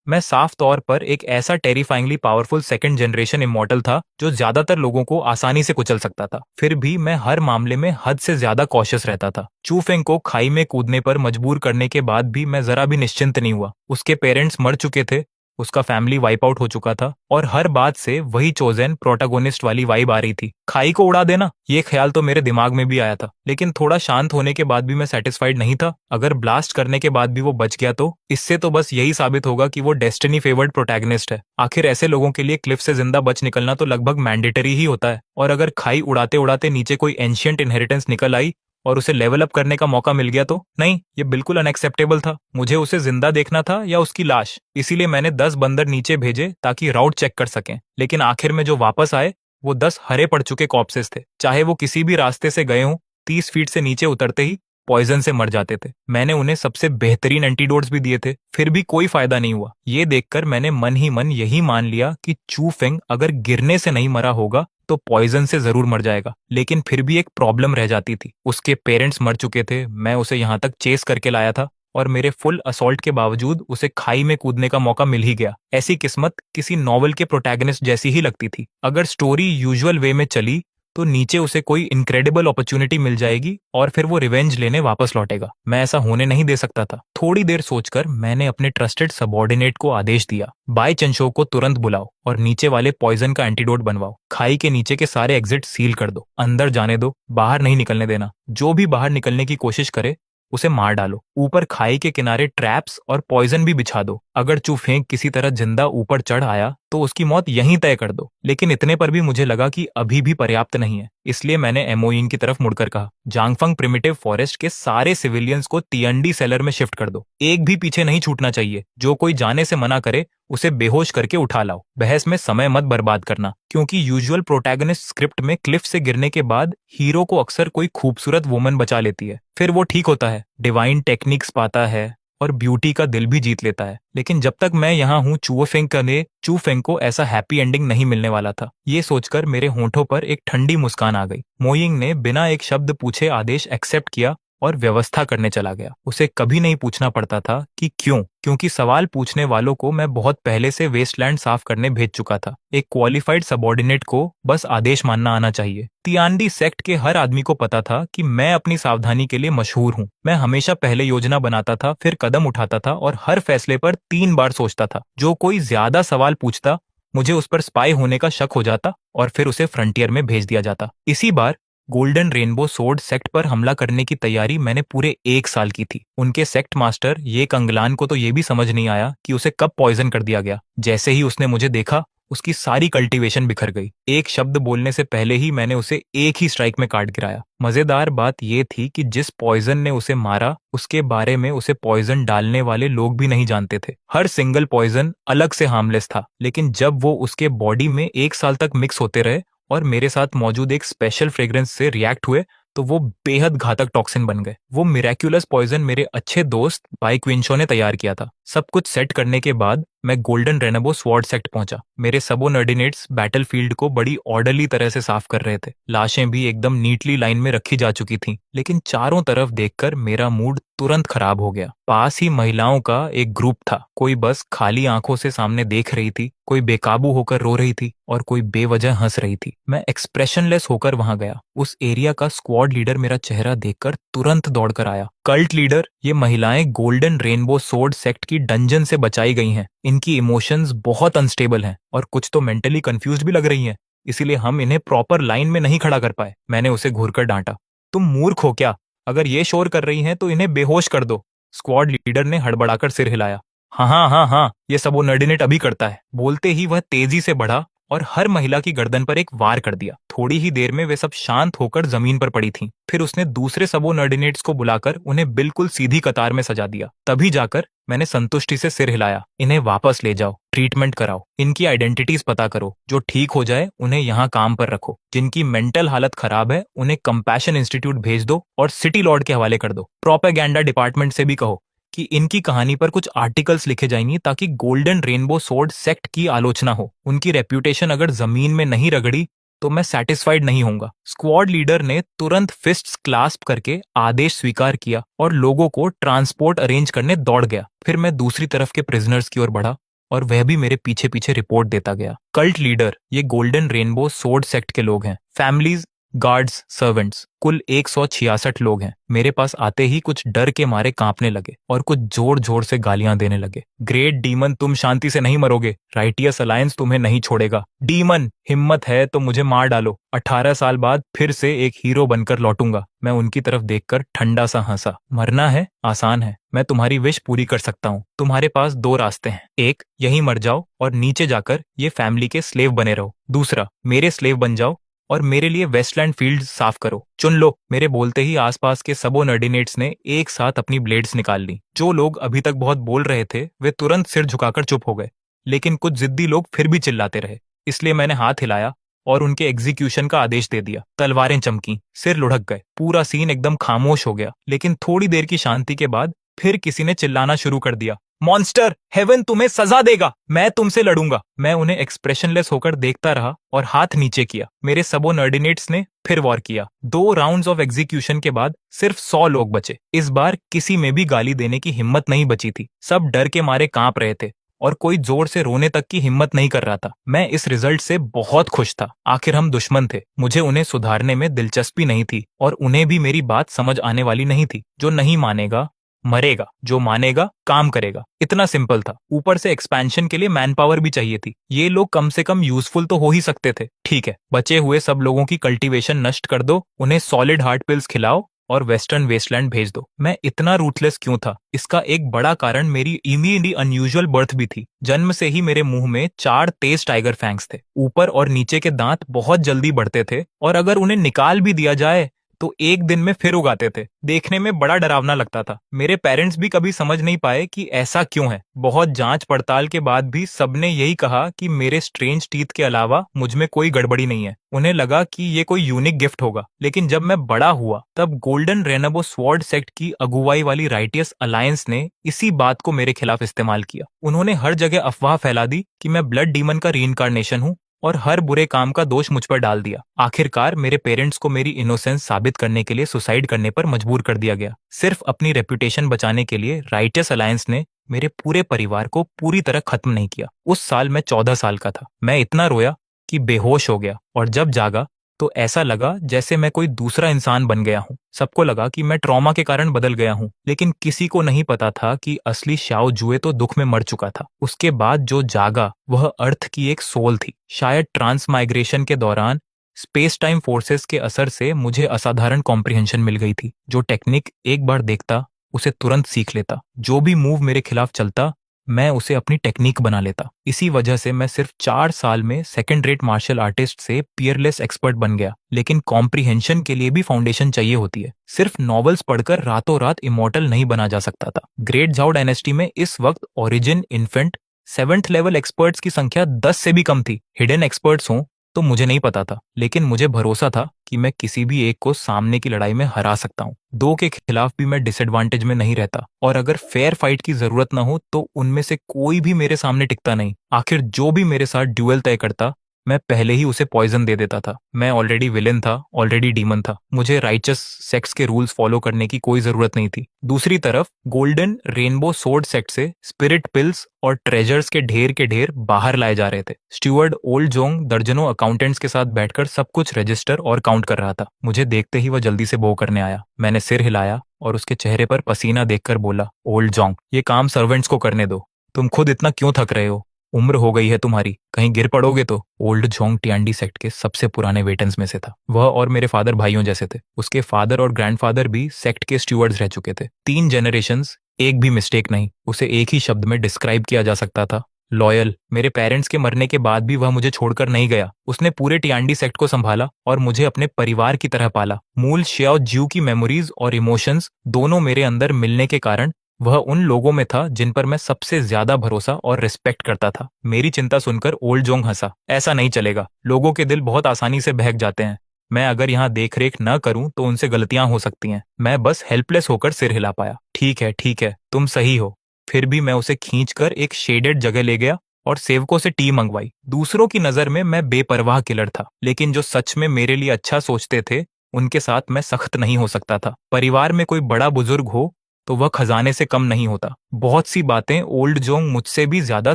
मैं साफ तौर पर एक ऐसा टेरिफाइंगली पावरफुल सेकंड जनरेशन इमॉर्टल था जो ज्यादातर लोगों को आसानी से कुचल सकता था। फिर भी मैं हर मामले में हद से ज्यादा कॉशियस रहता था। चू फेंग को खाई में कूदने पर मजबूर करने के बाद भी मैं जरा भी निश्चिंत नहीं हुआ। उसके पेरेंट्स मर चुके थे, उसका फैमिली वाइप आउट हो चुका था और हर बात से वही चोजेन प्रोटागोनिस्ट वाली वाइब आ रही थी। खाई को उड़ा देना, ये ख्याल तो मेरे दिमाग में भी आया था, लेकिन थोड़ा शांत होने के बाद भी मैं सेटिस्फाइड नहीं था। अगर ब्लास्ट करने के बाद भी वो बच गया तो इससे तो बस यही साबित होगा कि वो डेस्टिनी फेवर्ड प्रोटैगनिस्ट है। आखिर ऐसे लोगों के लिए क्लिफ से जिंदा बच निकलना तो लगभग मैंडेटरी ही होता है। और अगर खाई उड़ाते उड़ाते नीचे कोई एंशियंट इनहेरिटेंस निकल आई और उसे लेवल अप करने का मौका मिल गया तो नहीं, ये बिल्कुल अनएक्सेप्टेबल था। मुझे उसे जिंदा देखना था या उसकी लाश। इसीलिए मैंने 10 बंदर नीचे भेजे ताकि राउट चेक कर सकें, लेकिन आखिर में जो वापस आए वो 10 हरे पड़ चुके कॉप्सेस थे। चाहे वो किसी भी रास्ते से गए हों, 30 फीट से नीचे उतरते ही पॉइजन से मर जाते थे। मैंने उन्हें सबसे बेहतरीन एंटीडोट्स भी दिए थे, फिर भी कोई फायदा नहीं हुआ। ये देखकर मैंने मन ही मन यही मान लिया कि चू फेंग अगर गिरने से नहीं मरा होगा तो पॉइजन से जरूर मर जाएगा। लेकिन फिर भी एक प्रॉब्लम रह जाती थी, उसके पेरेंट्स मर चुके थे, मैं उसे यहाँ तक चेस करके लाया था और मेरे फुल असॉल्ट के बावजूद उसे खाई में कूदने का मौका मिल ही गया। ऐसी किस्मत किसी नॉवल के प्रोटैगनिस्ट जैसी ही लगती थी। अगर स्टोरी यूजुअल वे में चली तो नीचे उसे कोई इनक्रेडिबल अपॉर्चुनिटी मिल जाएगी और फिर वो रिवेंज लेने वापस लौटेगा। मैं ऐसा होने नहीं दे सकता था। थोड़ी देर सोचकर मैंने अपने ट्रस्टेड सबॉर्डिनेट को आदेश दिया, बाई चंशो को तुरंत बुलाओ और नीचे वाले पॉइजन का एंटीडोट बनवाओ। खाई के नीचे के सारे एग्जिट सील कर दो, अंदर जाने दो, बाहर नहीं निकलने देना। जो भी बाहर निकलने की कोशिश करे उसे मार डालो। ऊपर खाई के किनारे ट्रैप्स और पॉइजन भी बिछा दो। अगर चू फेंक किसी तरह जिंदा ऊपर चढ़ आया तो उसकी मौत यहीं तय कर दो। लेकिन इतने पर भी मुझे लगा कि अभी भी पर्याप्त नहीं है, इसलिए मैंने एमओइन की तरफ मुड़कर कहा, जांगफंग प्रिमिटिव फॉरेस्ट के सारे सिविलियंस को तियंडी सेलर में शिफ्ट कर दो। एक भी पीछे नहीं छूटना चाहिए। जो कोई जाने से मना करे उसे बेहोश करके उठा लाओ। बहस में समय मत बर्बाद करना, क्योंकि यूजुअल प्रोटैगनिस्ट स्क्रिप्ट में क्लिफ से गिरने के बाद हीरो को अक्सर कोई खूबसूरत वुमन बचा लेती है, फिर वो ठीक होता है, डिवाइन टेक्निक्स पाता है और ब्यूटी का दिल भी जीत लेता है। लेकिन जब तक मैं यहाँ हूँ चू फेंग को ऐसा हैप्पी एंडिंग नहीं मिलने वाला था। ये सोचकर मेरे होंठों पर एक ठंडी मुस्कान आ गई। मोइंग ने बिना एक शब्द पूछे आदेश एक्सेप्ट किया और व्यवस्था करने चला गया। उसे कभी नहीं पूछना पड़ता था कि क्यों, क्योंकि सवाल पूछने वालों को मैं बहुत पहले से वेस्टलैंड साफ करने भेज चुका था। एक क्वालिफाइड सबॉर्डिनेट को बस आदेश मानना आना चाहिए। तियानडी सेक्ट के हर आदमी को पता था कि मैं अपनी सावधानी के लिए मशहूर हूँ। मैं हमेशा पहले योजना बनाता था, फिर कदम उठाता था और हर फैसले पर 3 बार सोचता था। जो कोई ज्यादा सवाल पूछता मुझे उस पर स्पाई होने का शक हो जाता और फिर उसे फ्रंटियर में भेज दिया जाता। इसी बार गोल्डन रेनबो सोर्ड सेक्ट पर हमला करने की तैयारी मैंने पूरे 1 साल की थी। उनके सेक्ट मास्टर ये कंगलान को तो ये भी समझ नहीं आया कि उसे कब पॉइजन कर दिया गया। जैसे ही उसने मुझे देखा उसकी सारी कल्टीवेशन बिखर गई। एक शब्द बोलने से पहले ही मैंने उसे एक ही स्ट्राइक में काट गिराया। मजेदार बात यह थी कि जिस पॉइजन ने उसे मारा उसके बारे में उसे पॉइजन डालने वाले लोग भी नहीं जानते थे। हर सिंगल पॉइजन अलग से हार्मलेस था, लेकिन जब वो उसके बॉडी में 1 साल तक मिक्स होते रहे और मेरे साथ मौजूद एक स्पेशल फ्रेग्रेंस से रिएक्ट हुए तो वो बेहद घातक टॉक्सिन बन गए। वो मिरेक्युलस पॉइजन मेरे अच्छे दोस्त बाई क्विंशो ने तैयार किया था। सब कुछ सेट करने के बाद मैं गोल्डन रेनबो स्वॉर्ड सेक्ट पहुंचा। मेरे सबोनर्डिनेट्स बैटलफील्ड को बड़ी ऑर्डरली तरह से साफ कर रहे थे। लाशें भी एकदम नीटली लाइन में रखी जा चुकी थीं, लेकिन चारों तरफ देखकर मेरा मूड तुरंत खराब हो गया। पास ही महिलाओं का एक ग्रुप था। कोई बस खाली आंखों से सामने देख रही थी, कोई बेकाबू होकर रो रही थी और कोई बेवजह हंस रही थी। मैं एक्सप्रेशनलेस होकर वहां गया। उस एरिया का स्क्वाड लीडर मेरा चेहरा देखकर तुरंत दौड़कर आया। कल्ट लीडर, ये महिलाएं गोल्डन रेनबो सोर्ड सेक्ट की डंजन से बचाई गई हैं। इनकी इमोशंस बहुत अनस्टेबल हैं और कुछ तो मेंटली कंफ्यूज भी लग रही हैं, इसीलिए हम इन्हें प्रॉपर लाइन में नहीं खड़ा कर पाए। मैंने उसे घूरकर डांटा, तुम मूर्ख हो क्या? अगर ये शोर कर रही हैं तो इन्हें बेहोश कर दो। स्क्वाड लीडर ने हड़बड़ाकर सिर हिलाया। हाँ हाँ हाँ हाँ, ये सबोर्डिनेट अभी करता है। बोलते ही वह तेजी से बढ़ा और हर महिला की गर्दन पर एक वार कर दिया। थोड़ी ही देर में वे सब शांत होकर जमीन पर पड़ी थीं। फिर उसने दूसरे सबोर्डिनेट्स को बुलाकर उन्हें बिल्कुल सीधी कतार में सजा दिया। तभी जाकर मैंने संतुष्टि से सिर हिलाया। इन्हें वापस ले जाओ, ट्रीटमेंट कराओ, इनकी आइडेंटिटीज पता करो। जो ठीक हो जाए उन्हें यहाँ काम पर रखो। जिनकी मेंटल हालत खराब है उन्हें कंपैशन इंस्टीट्यूट भेज दो और सिटी लॉर्ड के हवाले कर दो। प्रोपेगेंडा डिपार्टमेंट से भी कहो कि इनकी कहानी पर कुछ आर्टिकल्स लिखे जाएंगे ताकि गोल्डन रेनबो सोर्ड सेक्ट की आलोचना हो। उनकी रेप्यूटेशन अगर जमीन में नहीं रगड़ी तो मैं सेटिस्फाइड नहीं होऊंगा। स्क्वाड लीडर ने तुरंत फिस्ट्स क्लास्प करके आदेश स्वीकार किया और लोगों को ट्रांसपोर्ट अरेंज करने दौड़ गया। फिर मैं दूसरी तरफ के प्रिजनर्स की ओर बढ़ा। और वह भी मेरे पीछे पीछे रिपोर्ट देता गया। कल्ट लीडर ये गोल्डन रेनबो सोर्ड सेक्ट के लोग हैं। फैमिलीज, गार्ड्स, सर्वेंट्स, कुल 166 लोग हैं। मेरे पास आते ही कुछ डर के मारे कांपने लगे और कुछ जोर जोर से गालियां देने लगे। ग्रेट डीमन, तुम शांति से नहीं मरोगे। राइटियस अलायंस तुम्हें नहीं छोड़ेगा। डीमन, हिम्मत है तो मुझे मार डालो। 18 साल बाद फिर से एक हीरो बनकर लौटूंगा। मैं उनकी तरफ देखकर ठंडा सा हंसा। मरना है, आसान है। मैं तुम्हारी विश पूरी कर सकता हूँ। तुम्हारे पास दो रास्ते हैं। एक, यहीं मर जाओ और नीचे जाकर ये फैमिली के स्लेव बने रहो। दूसरा, मेरे स्लेव बन जाओ और मेरे लिए वेस्टलैंड फील्ड साफ करो। चुन लो। मेरे बोलते ही आसपास के सबोर्डिनेट्स ने एक साथ अपनी ब्लेड्स निकाल ली। जो लोग अभी तक बहुत बोल रहे थे वे तुरंत सिर झुकाकर चुप हो गए, लेकिन कुछ जिद्दी लोग फिर भी चिल्लाते रहे। इसलिए मैंने हाथ हिलाया और उनके एग्जीक्यूशन का आदेश दे दिया। तलवारें चमकी, सिर लुढ़क गए, पूरा सीन एकदम खामोश हो गया। लेकिन थोड़ी देर की शांति के बाद फिर किसी ने चिल्लाना शुरू कर दिया, मॉन्स्टर, हेवन तुम्हें सजा देगा। मैं तुमसे लड़ूंगा। मैं उन्हें एक्सप्रेशनलेस होकर देखता रहा और हाथ नीचे किया। मेरे सबोर्डिनेट्स ने फिर वॉर किया। 2 राउंड्स ऑफ एग्जीक्यूशन के बाद सिर्फ 100 लोग बचे। इस बार किसी में भी गाली देने की हिम्मत नहीं बची थी। सब डर के मारे कांप रहे थे और कोई जोर से रोने तक की हिम्मत नहीं कर रहा था। मैं इस रिजल्ट से बहुत खुश था। आखिर हम दुश्मन थे। मुझे उन्हें सुधारने में दिलचस्पी नहीं थी और उन्हें भी मेरी बात समझ आने वाली नहीं थी। जो नहीं मानेगा मरेगा, जो मानेगा काम करेगा। इतना सिंपल था। ऊपर से एक्सपेंशन के लिए मैन पावर भी चाहिए थी। ये लोग कम से कम यूजफुल तो हो ही सकते थे। ठीक है, बचे हुए सब लोगों की कल्टीवेशन नष्ट कर दो, उन्हें सॉलिड हार्ट पिल्स खिलाओ और वेस्टर्न वेस्टलैंड भेज दो। मैं इतना रूथलेस क्यों था? इसका एक बड़ा कारण मेरी इमीडिएटली अनयूजुअल बर्थ भी थी। जन्म से ही मेरे मुंह में 4 तेज टाइगर फैंग्स थे। ऊपर और नीचे के दांत बहुत जल्दी बढ़ते थे और अगर उन्हें निकाल भी दिया जाए तो एक दिन में फिर उगाते थे। देखने में बड़ा डरावना लगता था। मेरे पेरेंट्स भी कभी समझ नहीं पाए कि ऐसा क्यों है। बहुत जांच पड़ताल के बाद भी सबने यही कहा कि मेरे स्ट्रेंज टीथ के अलावा मुझ में कोई गड़बड़ी नहीं है। उन्हें लगा कि ये कोई यूनिक गिफ्ट होगा। लेकिन जब मैं बड़ा हुआ तब गोल्डन रेनबो स्वॉर्ड सेक्ट की अगुवाई वाली राइटियस अलायंस ने इसी बात को मेरे खिलाफ इस्तेमाल किया। उन्होंने हर जगह अफवाह फैला दी कि मैं ब्लड डीमन का रीइंकार्नेशन हूँ और हर बुरे काम का दोष मुझ पर डाल दिया। आखिरकार मेरे पेरेंट्स को मेरी इनोसेंस साबित करने के लिए सुसाइड करने पर मजबूर कर दिया गया। सिर्फ अपनी रेपुटेशन बचाने के लिए राइटियस अलायंस ने मेरे पूरे परिवार को पूरी तरह खत्म नहीं किया। उस साल मैं 14 साल का था। मैं इतना रोया कि बेहोश हो गया और जब जागा तो ऐसा लगा जैसे मैं कोई दूसरा इंसान बन गया हूँ। सबको लगा कि मैं ट्रॉमा के कारण बदल गया हूँ, लेकिन किसी को नहीं पता था कि असली शाओ जुए तो दुख में मर चुका था। उसके बाद जो जागा वह अर्थ की एक सोल थी। शायद ट्रांसमाइग्रेशन के दौरान स्पेस टाइम फोर्सेस के असर से मुझे असाधारण कॉम्प्रिहेंशन मिल गई थी। जो टेक्निक एक बार देखता उसे तुरंत सीख लेता। जो भी मूव मेरे खिलाफ चलता मैं उसे अपनी टेक्निक बना लेता। इसी वजह से मैं सिर्फ 4 साल में सेकंड रेट मार्शल आर्टिस्ट से पियरलेस एक्सपर्ट बन गया। लेकिन कॉम्प्रिहेंशन के लिए भी फाउंडेशन चाहिए होती है। सिर्फ नॉवेल्स पढ़कर रातों रात इमॉर्टल नहीं बना जा सकता था। ग्रेट झाओ डायनेस्टी में इस वक्त origin, infant, 7th level experts की संख्या 10 से भी कम थी। हिडन एक्सपर्ट्स हों तो मुझे नहीं पता था, लेकिन मुझे भरोसा था कि मैं किसी भी एक को सामने की लड़ाई में हरा सकता हूँ। 2 के खिलाफ भी मैं डिसएडवांटेज में नहीं रहता और अगर फेयर फाइट की जरूरत ना हो तो उनमें से कोई भी मेरे सामने टिकता नहीं। आखिर जो भी मेरे साथ ड्यूएल तय करता मैं पहले ही उसे पॉइजन दे देता था। मैं ऑलरेडी विलेन था, ऑलरेडी डीमन था। मुझे राइचस सेक्स के रूल्स फॉलो करने की कोई जरूरत नहीं थी। दूसरी तरफ गोल्डन रेनबो सोर्ड सेक्ट से स्पिरिट पिल्स और ट्रेजर्स के ढेर बाहर लाए जा रहे थे। स्टीवर्ड ओल्ड जोंग दर्जनों अकाउंटेंट्स के साथ बैठकर सब कुछ रजिस्टर और काउंट कर रहा था। मुझे देखते ही वह जल्दी से बो करने आया। मैंने सिर हिलाया और उसके चेहरे पर पसीना देखकर बोला, ओल्ड जोंग, ये काम सर्वेंट्स को करने दो। तुम खुद इतना क्यों थक रहे हो? उम्र हो गई है तुम्हारी, कहीं गिर पड़ोगे तो। ओल्ड जोंग टियांडी सेक्ट के सबसे पुराने वेटन्स में से था। वह और मेरे फादर भाइयों जैसे थे। उसके फादर और ग्रैंडफादर भी सेक्ट के स्टीवर्ड्स रह चुके थे। 3 जनरेशंस, एक भी मिस्टेक नहीं। उसे एक ही शब्द में डिस्क्राइब किया जा सकता था, लॉयल। मेरे पेरेंट्स के मरने के बाद भी वह मुझे छोड़कर नहीं गया। उसने पूरे टियांडी सेक्ट को संभाला और मुझे अपने परिवार की तरह पाला। मूल श्याओ ज्यू की मेमोरीज और इमोशंस दोनों मेरे अंदर मिलने के कारण वह उन लोगों में था जिन पर मैं सबसे ज्यादा भरोसा और रिस्पेक्ट करता था। मेरी चिंता सुनकर ओल्ड जोंग हंसा। ऐसा नहीं चलेगा, लोगों के दिल बहुत आसानी से बहक जाते हैं। मैं अगर यहाँ देख रेख न करूं तो उनसे गलतियां हो सकती हैं। मैं बस हेल्पलेस होकर सिर हिला पाया। ठीक है, तुम सही हो। फिर भी मैं उसे खींचकर एक शेडेड जगह ले गया और सेवकों से टी मंगवाई। दूसरों की नजर में मैं बेपरवाह किलर था, लेकिन जो सच में मेरे लिए अच्छा सोचते थे उनके साथ मैं सख्त नहीं हो सकता था। परिवार में कोई बड़ा बुजुर्ग हो तो वह खजाने से कम नहीं होता। बहुत सी बातें ओल्ड जोंग मुझसे भी ज्यादा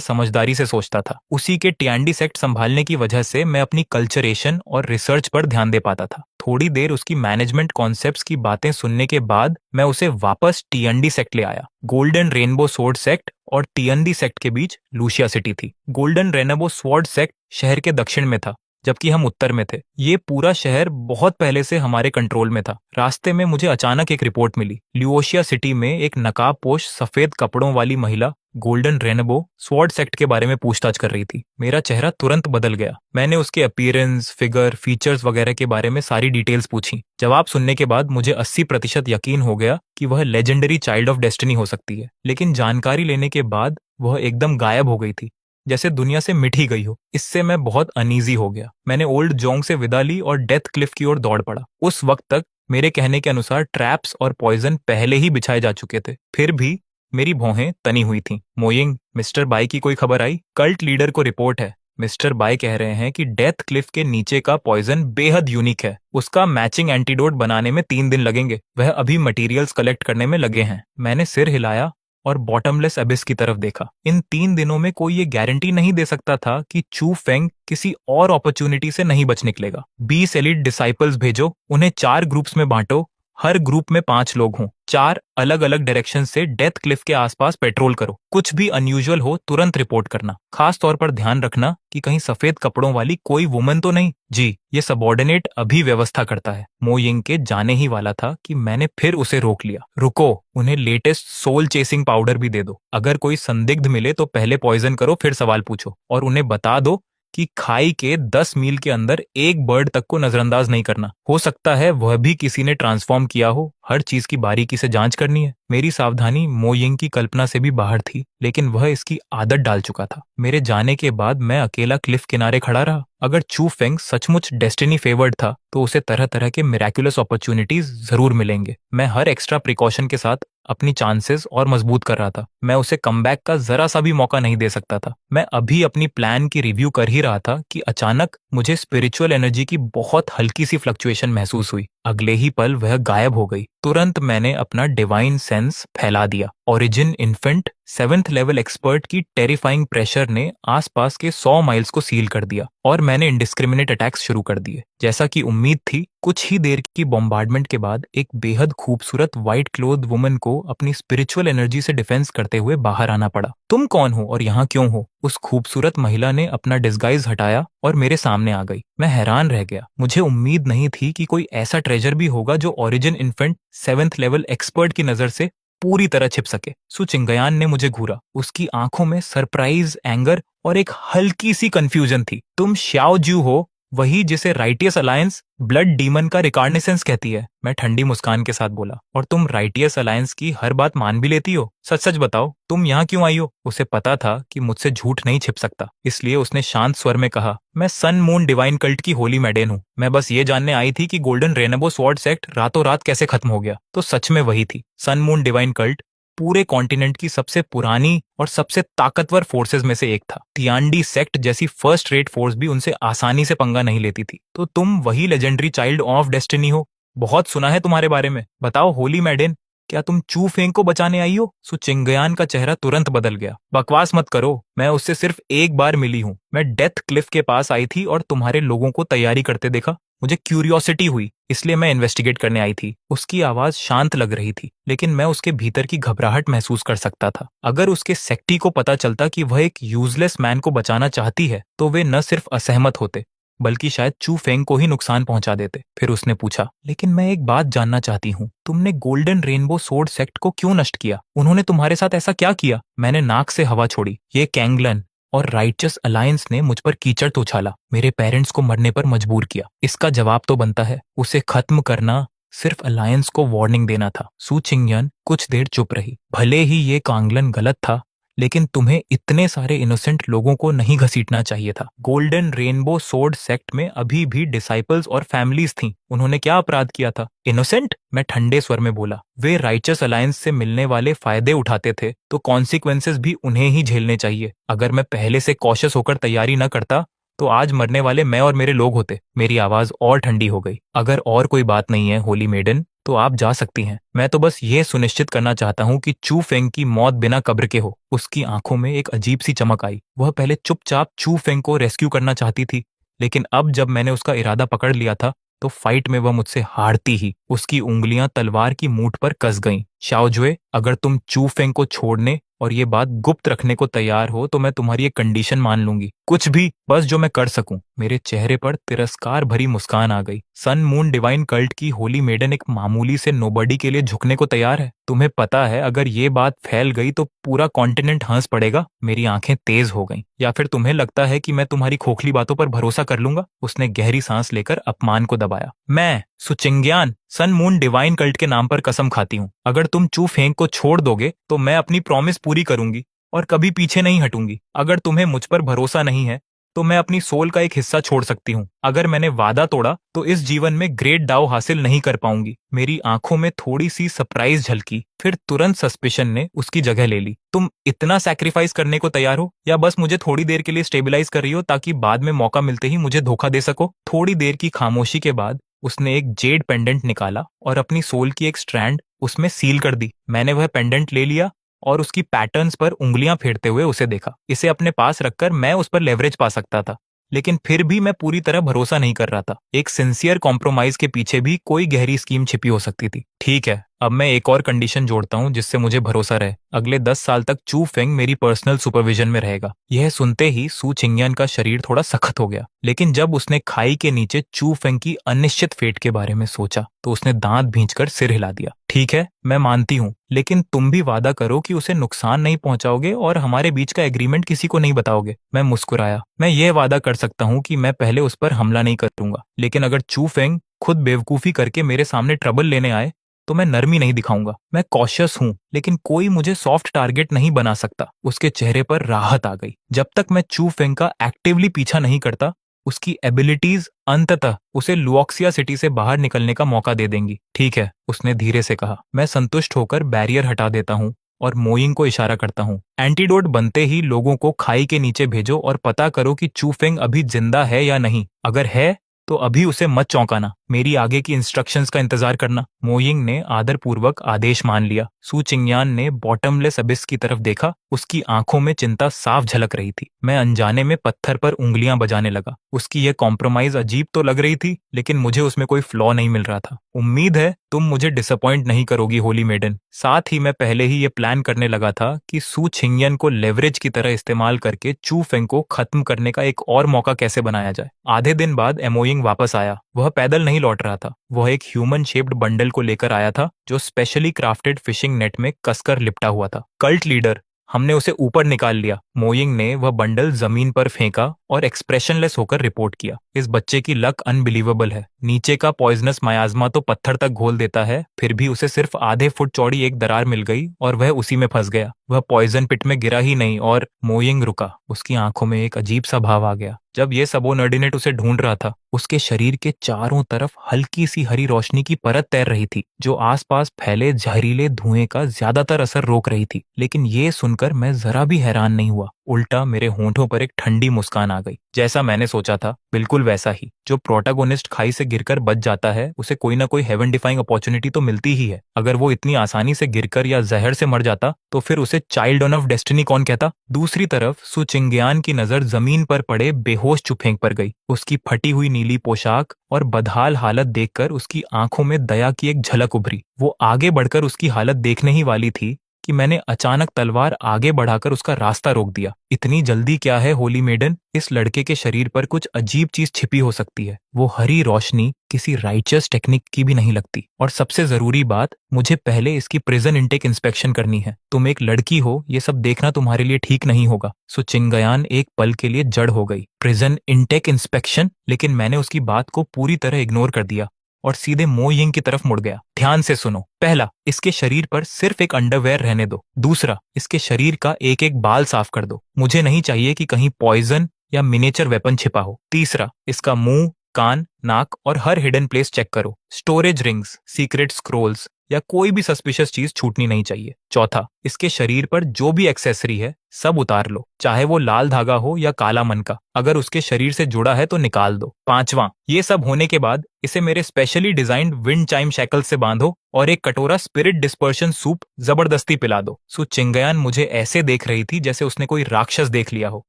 समझदारी से सोचता था। उसी के टियांडी सेक्ट संभालने की वजह से मैं अपनी कल्चरेशन और रिसर्च पर ध्यान दे पाता था। थोड़ी देर उसकी मैनेजमेंट कॉन्सेप्ट्स की बातें सुनने के बाद मैं उसे वापस टियांडी सेक्ट ले आया। गोल्डन रेनबो स्वॉर्ड सेक्ट और टियांडी सेक्ट के बीच लूशिया सिटी थी। गोल्डन रेनबो स्वॉर्ड सेक्ट शहर के दक्षिण में था, जबकि हम उत्तर में थे। ये पूरा शहर बहुत पहले से हमारे कंट्रोल में था। रास्ते में मुझे अचानक एक रिपोर्ट मिली। ल्यूओशिया सिटी में एक नकाबपोश सफेद कपड़ों वाली महिला गोल्डन रेनबो स्वॉर्ड सेक्ट के बारे में पूछताछ कर रही थी। मेरा चेहरा तुरंत बदल गया। मैंने उसके अपीयरेंस, फिगर, फीचर्स वगैरह के बारे में सारी डिटेल्स पूछी। जवाब सुनने के बाद मुझे 80% यकीन हो गया कि वह लेजेंडरी चाइल्ड ऑफ डेस्टिनी हो सकती है। लेकिन जानकारी लेने के बाद वह एकदम गायब हो गई थी, जैसे दुनिया से मिट ही गई हो। इससे मैं बहुत अनईजी हो गया। मैंने ओल्ड जोंग से विदा ली और डेथ क्लिफ की ओर दौड़ पड़ा। उस वक्त तक मेरे कहने के अनुसार ट्रैप्स और पॉइजन पहले ही बिछाए जा चुके थे। फिर भी मेरी भौहें तनी हुई थीं। मोइंग, मिस्टर बाई की कोई खबर आई? कल्ट लीडर को रिपोर्ट है। मिस्टर बाई कह रहे हैं कि डेथ क्लिफ के नीचे का पॉइजन बेहद यूनिक है। उसका मैचिंग एंटीडोट बनाने में 3 दिन लगेंगे। वह अभी मटेरियल्स कलेक्ट करने में लगे हैं। मैंने सिर हिलाया और बॉटमलेस अबिस की तरफ देखा। इन 3 दिनों में कोई ये गारंटी नहीं दे सकता था कि चू फेंग किसी और अपॉर्चुनिटी से नहीं बच निकलेगा। 20 एलिट डिसाइपल्स भेजो, उन्हें 4 ग्रुप्स में बांटो, हर ग्रुप में 5 लोग हों। 4 अलग अलग डायरेक्शन से डेथ क्लिफ के आसपास पेट्रोल करो। कुछ भी अनयूजुअल हो तुरंत रिपोर्ट करना। खास तौर पर ध्यान रखना कि कहीं सफेद कपड़ों वाली कोई वुमन तो नहीं। जी, ये सबॉर्डिनेट अभी व्यवस्था करता है। मो यिंग के जाने ही वाला था कि मैंने फिर उसे रोक लिया। रुको, उन्हें लेटेस्ट सोल चेसिंग पाउडर भी दे दो। अगर कोई संदिग्ध मिले तो पहले पॉइजन करो, फिर सवाल पूछो। और उन्हें बता दो कि खाई के 10 मील के अंदर एक बर्ड तक को नजरअंदाज नहीं करना। हो सकता है वह भी किसी ने ट्रांसफॉर्म किया हो। हर चीज की बारीकी से जांच करनी है। मेरी सावधानी मो यिंग की कल्पना से भी बाहर थी, लेकिन वह इसकी आदत डाल चुका था। मेरे जाने के बाद मैं अकेला क्लिफ किनारे खड़ा रहा। अगर चू फेंग सचमुच डेस्टिनी फेवर्ड था तो उसे तरह तरह के मिराकुलस अपॉर्चुनिटीज जरूर मिलेंगे। मैं हर एक्स्ट्रा प्रिकॉशन के साथ अपनी चांसेस और मजबूत कर रहा था। मैं उसे कमबैक का जरा सा भी मौका नहीं दे सकता था। मैं अभी अपनी प्लान की रिव्यू कर ही रहा था कि अचानक मुझे स्पिरिचुअल एनर्जी की बहुत हल्की सी फ्लक्चुएशन महसूस हुई। अगले ही पल वह गायब हो गई। तुरंत मैंने अपना डिवाइन सेंस फैला दिया। Origin infant 7th level expert की टेरिफाइंग प्रेशर ने आसपास के 100 माइल्स को सील कर दिया और मैंने इंडिस्क्रिमिनेट अटैक्स शुरू कर दिए। जैसा कि उम्मीद थी, कुछ ही देर की बॉम्बार्डमेंट के बाद एक बेहद खूबसूरत व्हाइट क्लोथ वुमन को अपनी स्पिरिचुअल एनर्जी से डिफेंस करते हुए बाहर आना पड़ा। तुम कौन हो और यहाँ क्यों हो? उस खूबसूरत महिला ने अपना डिस्गाइज हटाया और मेरे सामने आ गई। मैं हैरान रह गया। मुझे उम्मीद नहीं थी कि कोई ऐसा ट्रेजर भी होगा जो origin infant 7th level expert की नजर से पूरी तरह छिप सके। सु चिंगयान ने मुझे घूरा। उसकी आंखों में सरप्राइज, एंगर और एक हल्की सी कंफ्यूजन थी। तुम श्याओ जू हो, वही जिसे राइटियस अलायंस ब्लड डीमन का रिकॉग्निसेंस कहती है। मैं ठंडी मुस्कान के साथ बोला। और तुम राइटियस अलायंस की हर बात मान भी लेती हो? सच सच बताओ, तुम यहाँ क्यों आई हो? उसे पता था कि मुझसे झूठ नहीं छिप सकता, इसलिए उसने शांत स्वर में कहा, मैं सन मून डिवाइन कल्ट की होली मैडेन हूँ। मैं बस ये जानने आई थी कि गोल्डन रेनबो स्वॉर्ड सेक्ट रातों रात कैसे खत्म हो गया। तो सच में वही थी। सन मून डिवाइन कल्ट पूरे कॉन्टिनेंट की सबसे पुरानी और सबसे ताकतवर फोर्सेस में से एक था। तियांडी सेक्ट जैसी फर्स्ट रेट फोर्स भी उनसे आसानी से पंगा नहीं लेती थी। तो तुम वही लेजेंडरी चाइल्ड ऑफ डेस्टिनी हो? बहुत सुना है तुम्हारे बारे में। बताओ होली मैडेन, क्या तुम चू फेंग को बचाने आई हो? सु चिंगयान का चेहरा तुरंत बदल गया। बकवास मत करो, मैं उससे सिर्फ एक बार मिली हूँ। मैं डेथ क्लिफ के पास आई थी और तुम्हारे लोगों को तैयारी करते देखा। मुझे क्यूरियोसिटी हुई, इसलिए मैं इन्वेस्टिगेट करने आई थी। उसकी आवाज शांत लग रही थी, लेकिन मैं उसके भीतर की घबराहट महसूस कर सकता था। अगर उसके सेक्टी को पता चलता कि वह एक यूजलेस मैन को बचाना चाहती है, तो वे न सिर्फ असहमत होते, बल्कि शायद चू फेंग को ही नुकसान पहुंचा देते। फिर उसने पूछा, लेकिन मैं एक बात जानना चाहती हूँ, तुमने गोल्डन रेनबो सोर्ड सेक्ट को क्यों नष्ट किया? उन्होंने तुम्हारे साथ ऐसा क्या किया? मैंने नाक से हवा छोड़ी। ये कैंगलन और राइचस अलायंस ने मुझ पर कीचड़ तो उछाला, मेरे पेरेंट्स को मरने पर मजबूर किया। इसका जवाब तो बनता है, उसे खत्म करना सिर्फ अलायंस को वार्निंग देना था। सु चिंगयान कुछ देर चुप रही। भले ही ये कांगलन गलत था, लेकिन तुम्हें इतने सारे इनोसेंट लोगों को नहीं घसीटना चाहिए था। गोल्डन रेनबो सोर्ड सेक्ट में अभी भी डिसाइपल्स और फैमिलीज थीं। उन्होंने क्या अपराध किया था? इनोसेंट? मैं ठंडे स्वर में बोला। वे राइचस अलायंस से मिलने वाले फायदे उठाते थे, तो कॉन्सिक्वेंसेस भी उन्हें ही झेलने चाहिए। अगर मैं पहले से कॉशियस होकर तैयारी न करता तो आज मरने वाले मैं और मेरे लोग होते। मेरी आवाज और ठंडी हो गई। अगर और कोई बात नहीं है होली मेडन, तो आप जा सकती हैं। मैं तो बस ये सुनिश्चित करना चाहता हूँ कि चू फेंग की मौत बिना कब्र के हो। उसकी आंखों में एक अजीब सी चमक आई। वह पहले चुपचाप चू फेंग को रेस्क्यू करना चाहती थी, लेकिन अब जब मैंने उसका इरादा पकड़ लिया था, तो फाइट में वह मुझसे हारती ही। उसकी उंगलियां तलवार की मूठ पर कस गईं। शाओजुए, अगर तुम चू फेंग को छोड़ने और ये बात गुप्त रखने को तैयार हो, तो मैं तुम्हारी एक कंडीशन मान लूंगी। कुछ भी, बस जो मैं कर सकूं। मेरे चेहरे पर तिरस्कार भरी मुस्कान आ गई। सन मून डिवाइन कल्ट की होली मेडन एक मामूली से नोबडी के लिए झुकने को तैयार है। तुम्हें पता है, अगर ये बात फैल गई तो पूरा कॉन्टिनेंट हंस पड़ेगा। मेरी आंखें तेज हो गईं। या फिर तुम्हें लगता है कि मैं तुम्हारी खोखली बातों पर भरोसा कर लूंगा? उसने गहरी सांस लेकर अपमान को दबाया। मैं सुचिंग्यान सन मून डिवाइन कल्ट के नाम पर कसम खाती हूँ, अगर तुम चू फेंग को छोड़ दोगे तो मैं अपनी प्रॉमिस पूरी करूंगी और कभी पीछे नहीं हटूंगी। अगर तुम्हें मुझ पर भरोसा नहीं है, तो मैं अपनी सोल का एक हिस्सा छोड़ सकती हूँ। अगर मैंने वादा तोड़ा तो इस जीवन में ग्रेट डाउ हासिल नहीं कर पाऊंगी। मेरी आंखों में थोड़ी सी सरप्राइज झलकी, फिर तुरंत सस्पिशन ने उसकी जगह ले ली। तुम इतना सैक्रिफाइस करने को तैयार हो, या बस मुझे थोड़ी देर के लिए स्टेबलाइज कर रही हो ताकि बाद में मौका मिलते ही मुझे धोखा दे सको? थोड़ी देर की खामोशी के बाद उसने एक जेड पेंडेंट निकाला और अपनी सोल की एक स्ट्रैंड उसमें सील कर दी। मैंने वह पेंडेंट ले लिया और उसकी पैटर्न्स पर उंगलियां फेरते हुए उसे देखा। इसे अपने पास रखकर मैं उस पर लेवरेज पा सकता था, लेकिन फिर भी मैं पूरी तरह भरोसा नहीं कर रहा था। एक सिंसियर कॉम्प्रोमाइज के पीछे भी कोई गहरी स्कीम छिपी हो सकती थी। ठीक है, अब मैं एक और कंडीशन जोड़ता हूँ जिससे मुझे भरोसा रहे। अगले 10 साल तक चू फेंग मेरी पर्सनल सुपरविजन में रहेगा। यह सुनते ही सू चिंगयान का शरीर थोड़ा सख्त हो गया, लेकिन जब उसने खाई के नीचे चू फेंग की अनिश्चित फेट के बारे में सोचा, तो उसने दांत भींचकर सिर हिला दिया। ठीक है, मैं मानती हूँ, लेकिन तुम भी वादा करो कि उसे नुकसान नहीं पहुंचाओगे और हमारे बीच का एग्रीमेंट किसी को नहीं बताओगे। मैं मुस्कुराया। मैं यह वादा कर सकता हूँ कि मैं पहले उस पर हमला नहीं करूंगा, लेकिन अगर चू फेंग खुद बेवकूफी करके मेरे सामने ट्रबल लेने आए, तो मैं नरमी नहीं दिखाऊंगा। मैं कॉशियस हूँ, लेकिन कोई मुझे सॉफ्ट टारगेट नहीं बना सकता। उसके चेहरे पर राहत आ गई। जब तक मैं चू फेंग का एक्टिवली पीछा नहीं करता, उसकी एबिलिटीज अंततः उसे लुओक्सिया सिटी से बाहर निकलने का मौका दे देंगी। ठीक है, उसने धीरे से कहा। मैं संतुष्ट होकर बैरियर हटा देता हूँ और मोइंग को इशारा करता हूँ। एंटीडोट बनते ही लोगों को खाई के नीचे भेजो और पता करो कि चू फेंग अभी जिंदा है या नहीं। अगर है तो अभी उसे मत चौंकाना। मेरी आगे की इंस्ट्रक्शंस का इंतजार करना। मोइंग ने आदरपूर्वक आदेश मान लिया। सू चिंगयान ने बॉटमलेस अबिस की तरफ देखा। उसकी आंखों में चिंता साफ झलक रही थी। मैं अनजाने में पत्थर पर उंगलियां बजाने लगा। उसकी यह कॉम्प्रोमाइज अजीब तो लग रही थी, लेकिन मुझे उसमें कोई फ्लॉ नहीं मिल रहा था। उम्मीद है तुम मुझे डिसअपॉइंट नहीं करोगी होली मेडन। साथ ही मैं पहले ही ये प्लान करने लगा था कि सू चिंगयान को लेवरेज की तरह इस्तेमाल करके चू फेंग को खत्म करने का एक और मौका कैसे बनाया जाए। आधे दिन बाद एमोइंग वापस आया। वह पैदल नहीं लौट रहा था। वह एक ह्यूमन शेप्ड बंडल को लेकर आया था, जो स्पेशली क्राफ्टेड फिशिंग नेट में कसकर लिपटा हुआ था। कल्ट लीडर, हमने उसे ऊपर निकाल लिया। मोइंग ने वह बंडल जमीन पर फेंका और एक्सप्रेशनलेस होकर रिपोर्ट किया। इस बच्चे की लक अनबिलीवेबल है। नीचे का पॉइजनस मायाज्मा तो पत्थर तक घोल देता है, फिर भी उसे सिर्फ आधे फुट चौड़ी एक दरार मिल गई और वह उसी में फंस गया। वह पॉइजन पिट में गिरा ही नहीं और मोइंग रुका। उसकी आंखों में एक अजीब सा भाव आ गया। जब ये सबोर्डिनेट उसे ढूंढ रहा था, उसके शरीर के चारों तरफ हल्की सी हरी रोशनी की परत तैर रही थी, जो आसपास फैले जहरीले धुएं का ज्यादातर असर रोक रही थी। लेकिन ये सुनकर मैं जरा भी हैरान नहीं हुआ। उल्टा मेरे होंठों पर एक ठंडी मुस्कान आ गई। जैसा मैंने सोचा था, बिल्कुल वैसा ही। जो प्रोटैगोनिस्ट खाई से गिरकर बच जाता है, उसे कोई ना कोई हेवन डिफाइंग अपॉर्चुनिटी तो मिलती ही है। अगर वो इतनी आसानी से गिरकर या जहर से मर जाता, तो फिर उसे चाइल्ड ऑफ डेस्टिनी कौन कहता। दूसरी तरफ सू चिंगयान की नजर जमीन पर पड़े बेहोश चुफेंग पर गई। उसकी फटी हुई नीली पोशाक और बदहाल हालत देखकर उसकी आंखों में दया की एक झलक उभरी। वो आगे बढ़कर उसकी हालत देखने ही वाली थी कि मैंने अचानक तलवार आगे बढ़ाकर उसका रास्ता रोक दिया। इतनी जल्दी क्या है होली मेडन? इस लड़के के शरीर पर कुछ अजीब चीज छिपी हो सकती है। वो हरी रोशनी किसी राइचस टेक्निक की भी नहीं लगती। और सबसे जरूरी बात, मुझे पहले इसकी प्रिजन इनटेक इंस्पेक्शन करनी है। तुम एक लड़की हो, ये सब देखना तुम्हारे लिए ठीक नहीं होगा। सो चिंगयान एक पल के लिए जड़ हो गई। Prison intake inspection? लेकिन मैंने उसकी बात को पूरी तरह इग्नोर कर दिया और सीधे मो यिंग की तरफ मुड़ गया। ध्यान से सुनो। पहला, इसके शरीर पर सिर्फ एक अंडरवेयर रहने दो। दूसरा, इसके शरीर का एक एक बाल साफ कर दो। मुझे नहीं चाहिए कि कहीं पॉइजन या मिनिएचर वेपन छिपा हो। तीसरा, इसका मुंह, कान, नाक और हर हिडन प्लेस चेक करो। स्टोरेज रिंग्स, सीक्रेट स्क्रोल्स या कोई भी सस्पिशियस चीज छूटनी नहीं चाहिए। चौथा, इसके शरीर पर जो भी एक्सेसरी है सब उतार लो, चाहे वो लाल धागा हो या काला मन का, अगर उसके शरीर से जुड़ा है तो निकाल दो। पांचवा, ये सब होने के बाद इसे मेरे specially designed wind chime shackle से बांधो और एक कटोरा स्पिरिट डिस्पर्शन सूप जबरदस्ती पिला दो। सो चिंगयान मुझे ऐसे देख रही थी जैसे उसने कोई राक्षस देख लिया हो।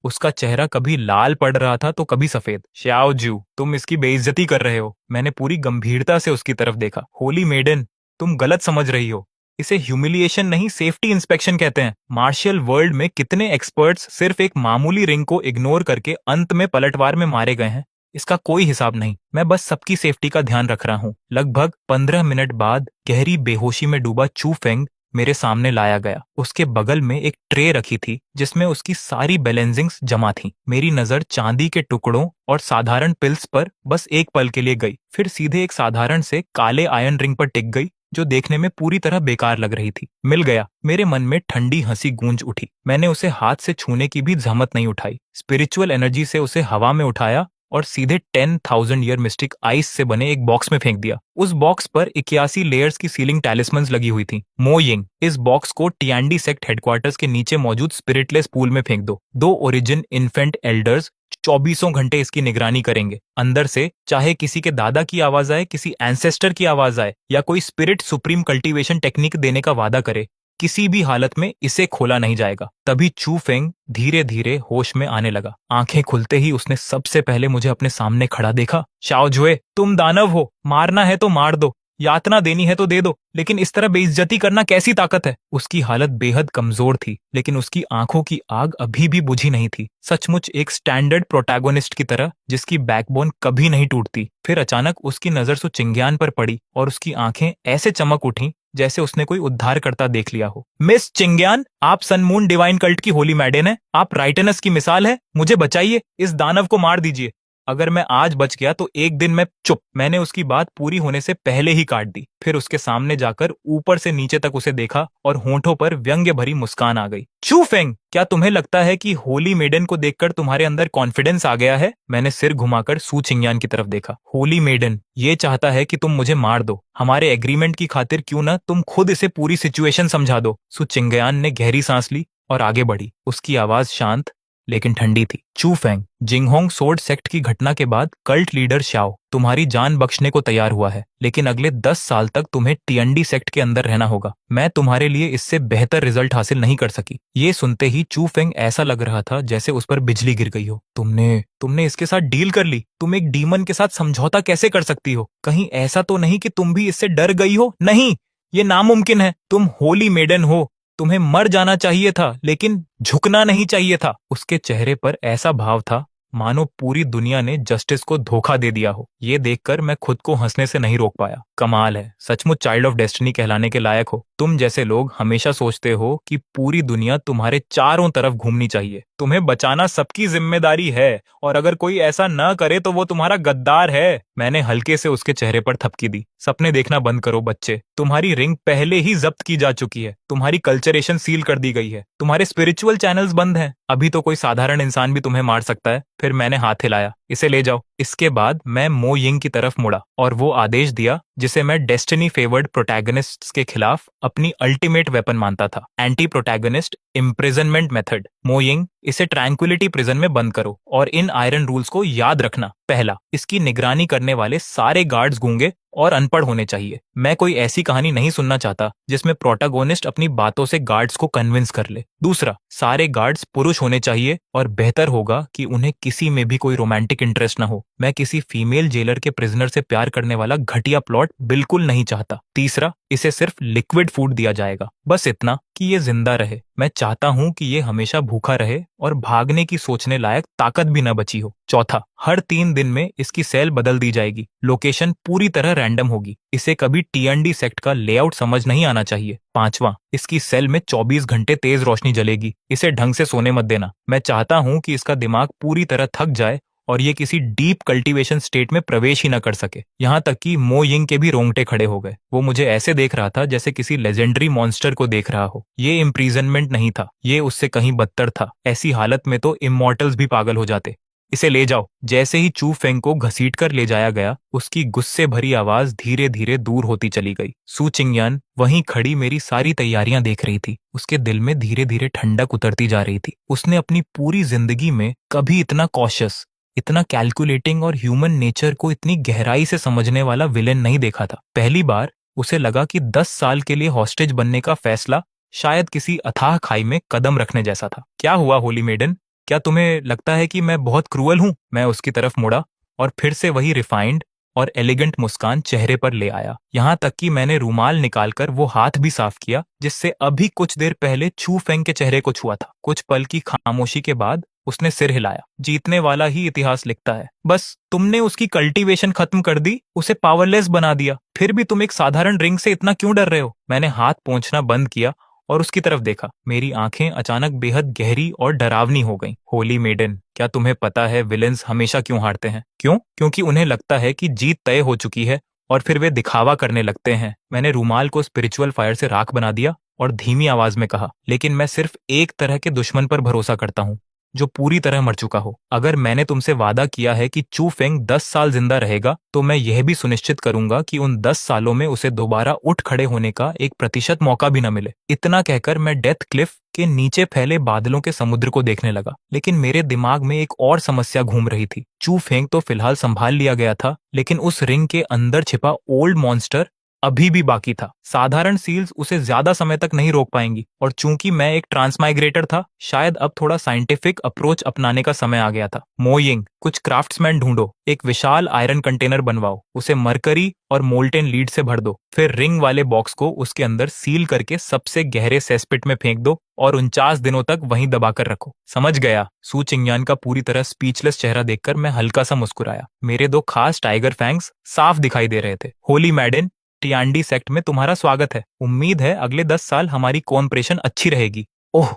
उसका चेहरा कभी लाल पड़ रहा था तो कभी सफेद। श्याओ जू, तुम इसकी बेइज्जती कर रहे हो। मैंने पूरी गंभीरता से उसकी तरफ देखा। होली मेडन, तुम गलत समझ रही हो। इसे ह्यूमिलिएशन नहीं, सेफ्टी इंस्पेक्शन कहते हैं। मार्शियल वर्ल्ड में कितने एक्सपर्ट्स सिर्फ एक मामूली रिंग को इग्नोर करके अंत में पलटवार में मारे गए हैं, इसका कोई हिसाब नहीं। मैं बस सबकी सेफ्टी का ध्यान रख रहा हूँ। लगभग 15 मिनट बाद गहरी बेहोशी में डूबा चू फेंग मेरे सामने लाया गया। उसके बगल में एक ट्रे रखी थी जिसमें उसकी सारी बैलेंसिंग्स जमा थी। मेरी नजर चांदी के टुकड़ों और साधारण पिल्स पर बस एक पल के लिए गई, फिर सीधे एक साधारण से काले आयरन रिंग पर टिक गई जो देखने में पूरी तरह बेकार लग रही थी। मिल गया। मेरे मन में ठंडी हंसी गूंज उठी। मैंने उसे हाथ से छूने की भी जहमत नहीं उठाई। स्पिरिचुअल एनर्जी से उसे हवा में उठाया और सीधे 10,000 ईयर मिस्टिक आइस से बने एक बॉक्स में फेंक दिया। उस बॉक्स पर 81 लेयर्स की सीलिंग टैलिस्मन्स लगी हुई थी। मो यिंग, इस बॉक्स को टियांडी सेक्ट हेडक्वार्टर्स के नीचे मौजूद स्पिरिटलेस पूल में फेंक दो। 2 ओरिजिन इन्फेंट एल्डर्स 24 घंटे इसकी निगरानी करेंगे। अंदर से चाहे किसी के दादा की आवाज आए, किसी एंसेस्टर की आवाज आए या कोई स्पिरिट सुप्रीम कल्टीवेशन टेक्निक देने का वादा करे, किसी भी हालत में इसे खोला नहीं जाएगा। तभी चू फेंग धीरे धीरे होश में आने लगा। आंखें खुलते ही उसने सबसे पहले मुझे अपने सामने खड़ा देखा। शाओ जुए, तुम दानव हो, मारना है तो मार दो, यातना देनी है तो दे दो, लेकिन इस तरह बेइज्जती करना कैसी ताकत है। उसकी हालत बेहद कमजोर थी, लेकिन उसकी आंखों की आग अभी भी बुझी नहीं थी। सचमुच एक स्टैंडर्ड प्रोटैगोनिस्ट की तरह जिसकी बैकबोन कभी नहीं टूटती। फिर अचानक उसकी नजर सो चिंग्यान पर पड़ी और उसकी आंखें ऐसे चमक उठी जैसे उसने कोई उद्धारकर्ता देख लिया हो। मिस चिंग्यान, आप सनमून डिवाइन कल्ट की होली मैडन है। आप राइटनस की मिसाल है। मुझे बचाइए, इस दानव को मार दीजिए। अगर मैं आज बच गया तो एक दिन मैं चुप। मैंने उसकी बात पूरी होने से पहले ही काट दी। फिर उसके सामने जाकर ऊपर से नीचे तक उसे देखा और होंठों पर व्यंग्य भरी मुस्कान आ गई। चू फेंग, क्या तुम्हें लगता है कि होली मेडन को देखकर तुम्हारे अंदर कॉन्फिडेंस आ गया है? मैंने सिर घुमाकर सू चिंग्यान की तरफ देखा। होली मेडन ये चाहता है कि तुम मुझे मार दो। हमारे एग्रीमेंट की खातिर क्यों ना तुम खुद इसे पूरी सिचुएशन समझा दो। सू चिंग्यान ने गहरी सांस ली और आगे बढ़ी। उसकी आवाज शांत लेकिन ठंडी थी। चू फेंग, जिंगहोंग सोर्ड सेक्ट की घटना के बाद कल्ट लीडर शाओ तुम्हारी जान बख्शने को तैयार हुआ है, लेकिन अगले 10 साल तक तुम्हें टीएनडी सेक्ट के अंदर रहना होगा। मैं तुम्हारे लिए इससे बेहतर रिजल्ट हासिल नहीं कर सकी। ये सुनते ही चू फेंग ऐसा लग रहा था जैसे उस पर बिजली गिर गई हो। तुमने इसके साथ डील कर ली। तुम एक डीमन के साथ समझौता कैसे कर सकती हो? कहीं ऐसा तो नहीं कि तुम भी इससे डर गई हो? नहीं, ये नामुमकिन है। तुम होली मेडन हो। तुम्हें मर जाना चाहिए था, लेकिन झुकना नहीं चाहिए था। उसके चेहरे पर ऐसा भाव था मानो पूरी दुनिया ने जस्टिस को धोखा दे दिया हो। ये देखकर मैं खुद को हंसने से नहीं रोक पाया। कमाल है, सचमुच चाइल्ड ऑफ डेस्टिनी कहलाने के लायक हो। तुम जैसे लोग हमेशा सोचते हो कि पूरी दुनिया तुम्हारे चारों तरफ घूमनी चाहिए। तुम्हें बचाना सबकी जिम्मेदारी है और अगर कोई ऐसा न करे तो वो तुम्हारा गद्दार है। मैंने हल्के से उसके चेहरे पर थपकी दी। सपने देखना बंद करो बच्चे। तुम्हारी रिंग पहले ही जब्त की जा चुकी है। तुम्हारी कल्चरेशन सील कर दी गई है। तुम्हारे स्पिरिचुअल चैनल्स बंद हैं। अभी तो कोई साधारण इंसान भी तुम्हें मार सकता है। फिर मैंने हाथ हिलाया, इसे ले जाओ। इसके बाद मैं मो यिंग की तरफ मुड़ा और वो आदेश दिया जिसे मैं डेस्टिनी फेवर्ड प्रोटैगनिस्ट्स के खिलाफ अपनी अल्टीमेट वेपन मानता था, एंटी प्रोटैगनिस्ट इम्प्रिजनमेंट मेथड। मो यिंग, इसे ट्रैंक्विलिटी प्रिजन में बंद करो और इन आयरन रूल्स को याद रखना। पहला, इसकी निगरानी करने वाले सारे गार्ड्स गूंगे और अनपढ़ होने चाहिए। मैं कोई ऐसी कहानी नहीं सुनना चाहता जिसमें प्रोटैगोनिस्ट अपनी बातों से गार्ड्स को कन्विंस कर ले। दूसरा, सारे गार्ड्स पुरुष होने चाहिए और बेहतर होगा कि उन्हें किसी में भी कोई रोमांटिक इंटरेस्ट न हो। मैं किसी फीमेल जेलर के प्रिजनर से प्यार करने वाला घटिया प्लॉट बिल्कुल नहीं चाहता। तीसरा, इसे सिर्फ लिक्विड फूड दिया जाएगा, बस इतना कि ये जिंदा रहे। मैं चाहता हूं कि ये हमेशा भूखा रहे और भागने की सोचने लायक ताकत भी न बची हो। चौथा, हर 3 दिन में इसकी सेल बदल दी जाएगी। लोकेशन पूरी तरह रैंडम होगी। इसे कभी टीएनडी सेक्ट का लेआउट समझ नहीं आना चाहिए। पांचवा, इसकी सेल में 24 घंटे तेज रोशनी जलेगी। इसे ढंग से सोने मत देना। मैं चाहता हूं कि इसका दिमाग पूरी तरह थक जाए और ये किसी डीप कल्टीवेशन स्टेट में प्रवेश ही न कर सके। यहाँ तक कि मो यिंग के भी रोंगटे खड़े हो गए। वो मुझे ऐसे देख रहा था जैसे किसी लेजेंडरी मॉन्स्टर को देख रहा हो। ये इम्प्रीजनमेंट नहीं था, ये उससे कहीं बदतर था। ऐसी हालत में तो इमॉर्टल्स भी पागल हो जाते। इसे ले जाओ। जैसे ही चू फेंग को घसीट कर ले जाया गया, उसकी गुस्से भरी आवाज धीरे धीरे दूर होती चली गई। सू चिंगयान वहीं खड़ी मेरी सारी तैयारियां देख रही थी। उसके दिल में धीरे धीरे ठंडक उतरती जा रही थी। उसने अपनी पूरी जिंदगी में कभी इतना कॉशियस, इतना कैलकुलेटिंग और ह्यूमन नेचर को इतनी गहराई से समझने वाला विलेन नहीं देखा था। पहली बार उसे लगा कि 10 साल के लिए हॉस्टेज बनने का फैसला शायद किसी अथाह खाई में कदम रखने जैसा था। क्या हुआ होली मेडन? क्या तुम्हें लगता है कि मैं बहुत क्रूअल हूं? मैं उसकी तरफ मुड़ा और फिर से वही रिफाइंड और एलिगेंट मुस्कान चेहरे पर ले आया। यहां तक कि मैंने रूमाल निकालकर वो हाथ भी साफ किया जिससे अभी कुछ देर पहले चू फेंग के चेहरे को छुआ था। कुछ पल की खामोशी के बाद उसने सिर हिलाया। जीतने वाला ही इतिहास लिखता है। बस तुमने उसकी कल्टीवेशन खत्म कर दी, उसे पावरलेस बना दिया। फिर भी तुम एक साधारण रिंग से इतना क्यों डर रहे हो? मैंने हाथ पोंछना बंद किया और उसकी तरफ देखा। मेरी आंखें अचानक बेहद गहरी और डरावनी हो गईं। होली मेडन, क्या तुम्हें पता है विलेंस हमेशा क्यों हारते हैं? क्यों? क्योंकि उन्हें लगता है कि जीत तय हो चुकी है और फिर वे दिखावा करने लगते हैं। मैंने रूमाल को स्पिरिचुअल फायर से राख बना दिया और धीमी आवाज में कहा, लेकिन मैं सिर्फ एक तरह के दुश्मन पर भरोसा करता हूँ, जो पूरी तरह मर चुका हो। अगर मैंने तुमसे वादा किया है कि चू फेंग 10 साल जिंदा रहेगा, तो मैं यह भी सुनिश्चित करूंगा कि उन 10 सालों में उसे दोबारा उठ खड़े होने का 1% मौका भी न मिले। इतना कहकर मैं डेथ क्लिफ के नीचे फैले बादलों के समुद्र को देखने लगा। लेकिन मेरे दिमाग में एक और समस्या घूम रही थी। चू फेंग तो फिलहाल संभाल लिया गया था, लेकिन उस रिंग के अंदर छिपा ओल्ड मॉन्स्टर अभी भी बाकी था। साधारण सील्स उसे ज्यादा समय तक नहीं रोक पाएंगी, और चूंकि मैं एक ट्रांसमाइग्रेटर था, शायद अब थोड़ा साइंटिफिक अप्रोच अपनाने का समय आ गया था। मोइंग, कुछ क्राफ्ट्समैन ढूंढो, एक विशाल आयरन कंटेनर बनवाओ, उसे मरकरी और मोल्टेन लीड से भर दो, फिर रिंग वाले बॉक्स को उसके अंदर सील करके सबसे गहरे सेसपिट में फेंक दो और 49 दिनों तक वहीं दबाकर रखो। समझ गया। सू चिंगयान का पूरी तरह स्पीचलेस चेहरा देखकर मैं हल्का सा मुस्कुराया। मेरे दो खास टाइगर फैंग्स साफ दिखाई दे रहे थे। होली मैडन, टियांडी सेक्ट में तुम्हारा स्वागत है। उम्मीद है अगले 10 साल हमारी कोऑपरेशन अच्छी रहेगी। ओह,